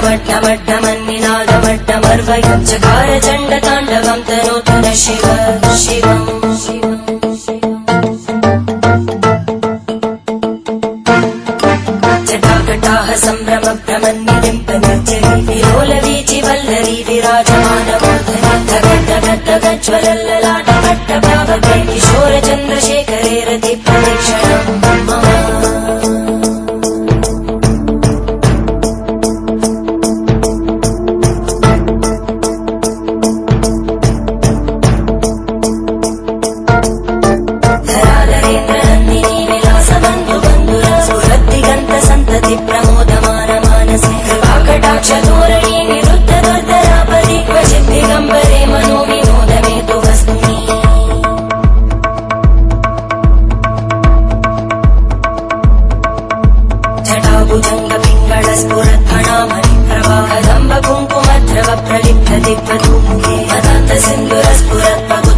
ढमड्ढमड्ढमन्निनादमड्ढमर्वयं चकार चण्डताण्डवं तनोतु न शिव शिवम् जटाकटाह सम्भ्रम भ्रमन्निलिम्पनिर्जरी विलोलवीचि वल्लरी विराजमानमूर्धनि धगद्धगद्धगज्ज्वलल्ललाटभट्टभावगे किशोरचन्द्रशेखरे रति प्रदक्षिणम् धोरणी निरुद्ध दुर्धरापदि क्वचित् दिगम्बरे मनो विनोदमेतु वस्तुनि जटाभुजङ्ग पिङ्गळ स्फुरद्भणामणि प्रवाहदम्ब कुङ्कुमद्रव प्रलिप्त दिग्वधूमुखे मदान्त सिन्धुर स्फुरत्